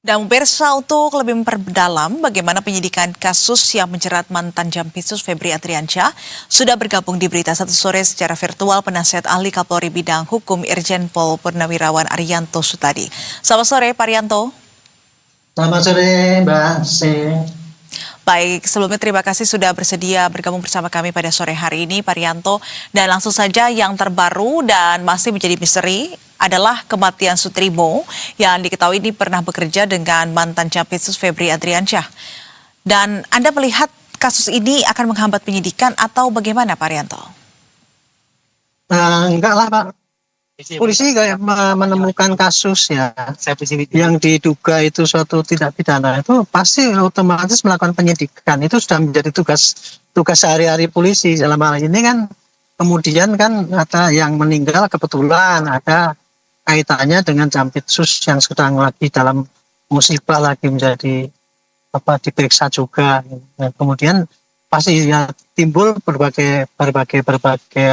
Dan pemirsa, untuk lebih memperdalam bagaimana penyidikan kasus yang menjerat mantan Jampitsus Febri Adriansyah, sudah bergabung di Berita Satu Sore secara virtual penasihat ahli Kapolri bidang hukum Irjen Pol Purnawirawan Ariyanto Sutadi. Selamat sore, Pak Ariyanto. Selamat sore, Mbak C. Baik, sebelumnya terima kasih sudah bersedia bergabung bersama kami pada sore hari ini, Pak Ariyanto. Dan langsung saja yang terbaru dan masih menjadi misteri adalah kematian Sutrimo yang diketahui ini pernah bekerja dengan mantan Jampitsus Febri Adriansyah. Dan Anda melihat kasus ini akan menghambat penyidikan atau bagaimana, Pak Ariyanto? Enggak lah, Pak. Polisi kayak menemukan kasus ya yang diduga itu suatu tindak pidana, itu pasti otomatis melakukan penyidikan. Itu sudah menjadi tugas sehari-hari polisi. Dalam hal ini kan kemudian kan ada yang meninggal kebetulan ada kaitannya dengan Jampitsus yang sedang lagi dalam musibah, lagi menjadi diperiksa juga. Nah, kemudian pasti ya timbul berbagai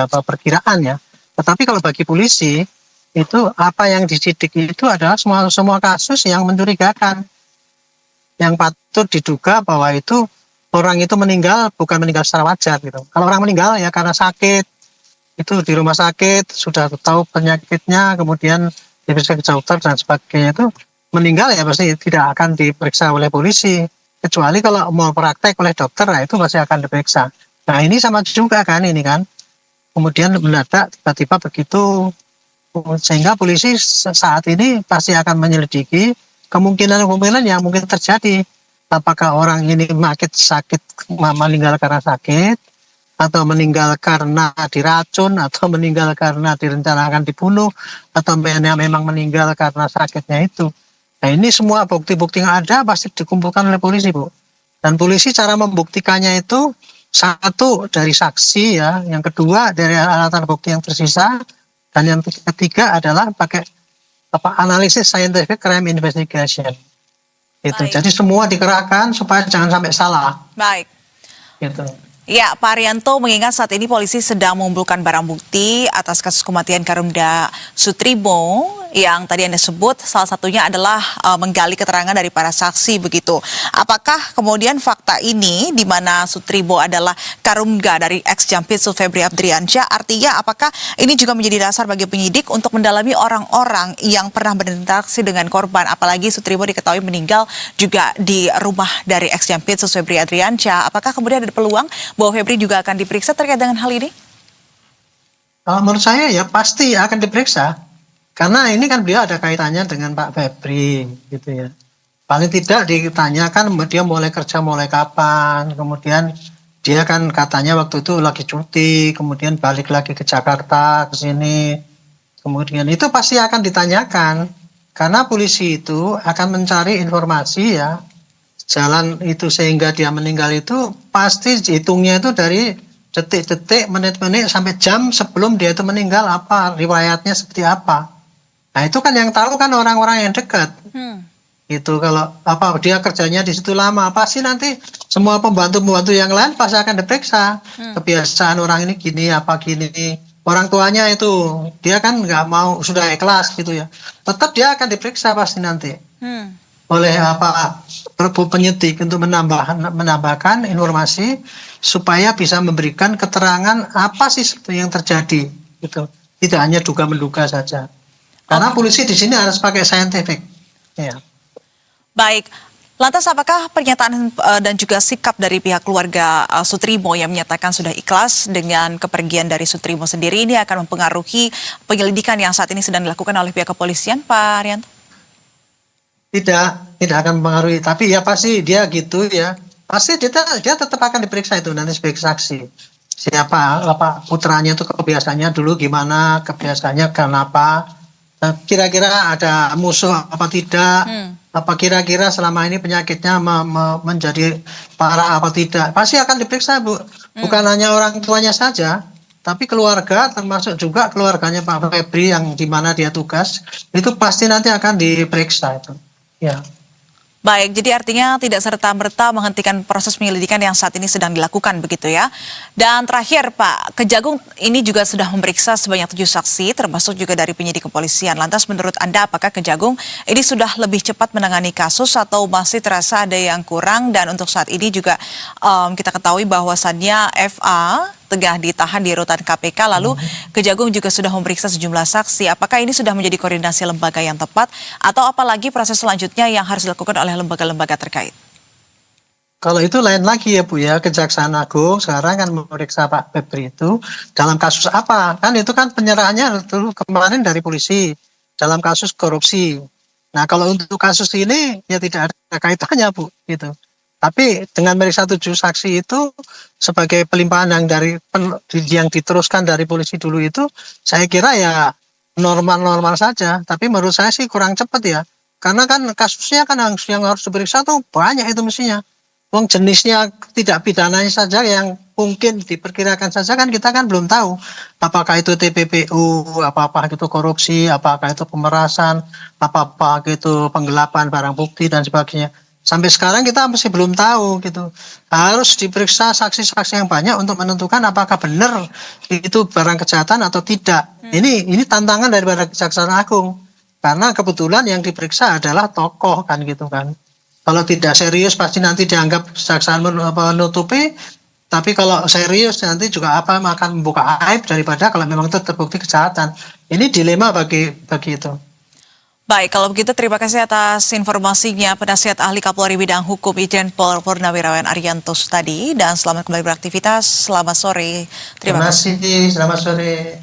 perkiraan ya. Tetapi kalau bagi polisi itu apa yang disidik itu adalah semua kasus yang mencurigakan, yang patut diduga bahwa itu orang itu meninggal bukan meninggal secara wajar gitu. Kalau orang meninggal ya karena sakit, itu di rumah sakit sudah tahu penyakitnya, kemudian diperiksa ke dokter dan sebagainya, itu meninggal ya pasti tidak akan diperiksa oleh polisi, kecuali kalau mau praktek oleh dokter, nah itu pasti akan diperiksa. Nah ini sama juga kan ini kan. Kemudian mendadak tiba-tiba begitu, sehingga polisi saat ini pasti akan menyelidiki kemungkinan yang mungkin terjadi. Apakah orang ini sakit meninggal karena sakit, atau meninggal karena diracun, atau meninggal karena direncanakan dibunuh, atau memang meninggal karena sakitnya itu. Nah ini semua bukti-bukti yang ada pasti dikumpulkan oleh polisi, Bu. Dan polisi cara membuktikannya itu satu dari saksi ya, yang kedua dari alat bukti yang tersisa, dan yang ketiga adalah pakai analisis scientific crime investigation. Itu. Jadi semua dikerahkan supaya jangan sampai salah. Baik. Gitu. Ya, Pak Ariyanto, mengingat saat ini polisi sedang mengumpulkan barang bukti atas kasus kematian Karumda Sutrimo yang tadi Anda sebut, salah satunya adalah menggali keterangan dari para saksi begitu. Apakah kemudian fakta ini di mana Sutrimo adalah Karumda dari ex-Jampitsus Febri Adriansyah, artinya apakah ini juga menjadi dasar bagi penyidik untuk mendalami orang-orang yang pernah berinteraksi dengan korban, apalagi Sutrimo diketahui meninggal juga di rumah dari ex-Jampitsus Febri Adriansyah. Apakah kemudian ada peluang bahwa Febri juga akan diperiksa terkait dengan hal ini? Menurut saya ya pasti akan diperiksa, karena ini kan beliau ada kaitannya dengan Pak Febri gitu ya. Paling tidak ditanyakan dia mulai kerja mulai kapan, kemudian dia kan katanya waktu itu lagi cuti, kemudian balik lagi ke Jakarta, ke sini, kemudian itu pasti akan ditanyakan, karena polisi itu akan mencari informasi ya, jalan itu sehingga dia meninggal itu pasti hitungnya itu dari detik-detik, menit-menit sampai jam sebelum dia itu meninggal, apa riwayatnya seperti apa. Nah itu kan yang tahu kan orang-orang yang dekat. Itu kalau dia kerjanya di situ lama, pasti nanti semua pembantu-pembantu yang lain pasti akan diperiksa. Kebiasaan orang ini gini, apa gini. Orang tuanya itu dia kan nggak mau, sudah ikhlas gitu ya. Tetap dia akan diperiksa pasti nanti. Oleh penyidik untuk menambahkan informasi supaya bisa memberikan keterangan apa sih yang terjadi gitu. Tidak hanya duga-menduga saja. Karena polisi di sini harus pakai scientific. Ya. Baik. Lantas apakah pernyataan dan juga sikap dari pihak keluarga Sutrimo yang menyatakan sudah ikhlas dengan kepergian dari Sutrimo sendiri ini akan mempengaruhi penyelidikan yang saat ini sedang dilakukan oleh pihak kepolisian, Pak Ariyanto? Tidak akan mempengaruhi, tapi ya pasti dia gitu ya, pasti dia tetap akan diperiksa itu nanti sebagai saksi. Siapa putranya itu kebiasaannya dulu gimana, kebiasaannya kenapa, kira-kira ada musuh apa tidak, apa kira-kira selama ini penyakitnya menjadi parah apa tidak, pasti akan diperiksa, Bu. Bukan hanya orang tuanya saja, tapi keluarga, termasuk juga keluarganya Pak Febri yang di mana dia tugas, itu pasti nanti akan diperiksa itu. Ya. Baik, jadi artinya tidak serta-merta menghentikan proses penyelidikan yang saat ini sedang dilakukan begitu ya. Dan terakhir Pak, Kejagung ini juga sudah memeriksa sebanyak 7 saksi termasuk juga dari penyidik kepolisian. Lantas menurut Anda apakah Kejagung ini sudah lebih cepat menangani kasus atau masih terasa ada yang kurang? Dan untuk saat ini juga kita ketahui bahwasannya FA tengah ditahan di rutan KPK, lalu Kejagung juga sudah memeriksa sejumlah saksi. Apakah ini sudah menjadi koordinasi lembaga yang tepat atau apalagi proses selanjutnya yang harus dilakukan oleh lembaga-lembaga terkait? Kalau itu lain lagi ya Bu ya, Kejaksaan Agung sekarang kan memeriksa Pak Febri itu dalam kasus apa? Kan itu kan penyerahannya dulu kemarin dari polisi dalam kasus korupsi. Nah kalau untuk kasus ini ya tidak ada kaitannya Bu gitu. Tapi dengan meriksa 7 saksi itu sebagai pelimpahan yang diteruskan dari polisi dulu itu, saya kira ya normal-normal saja. Tapi menurut saya sih kurang cepat ya. Karena kan kasusnya kan yang harus diperiksa tuh banyak itu mestinya. Wong jenisnya tidak pidananya saja yang mungkin diperkirakan saja kan kita kan belum tahu. Apakah itu TPPU, apa-apa itu korupsi, apakah itu pemerasan, apa-apa itu penggelapan barang bukti dan sebagainya. Sampai sekarang kita masih belum tahu gitu. Harus diperiksa saksi-saksi yang banyak untuk menentukan apakah benar itu barang kejahatan atau tidak. Ini tantangan daripada Kejaksaan Agung. Karena kebetulan yang diperiksa adalah tokoh kan gitu kan. Kalau tidak serius pasti nanti dianggap kejaksaan menutupi. Tapi kalau serius nanti juga akan membuka aib daripada kalau memang itu terbukti kejahatan. Ini dilema bagi itu. Baik, kalau begitu terima kasih atas informasinya Penasihat Ahli Kapolri Bidang Hukum Irjen Pol Purnawirawan Arianto Sutadi dan selamat kembali beraktivitas. Selamat sore. Terima kasih. Selamat sore.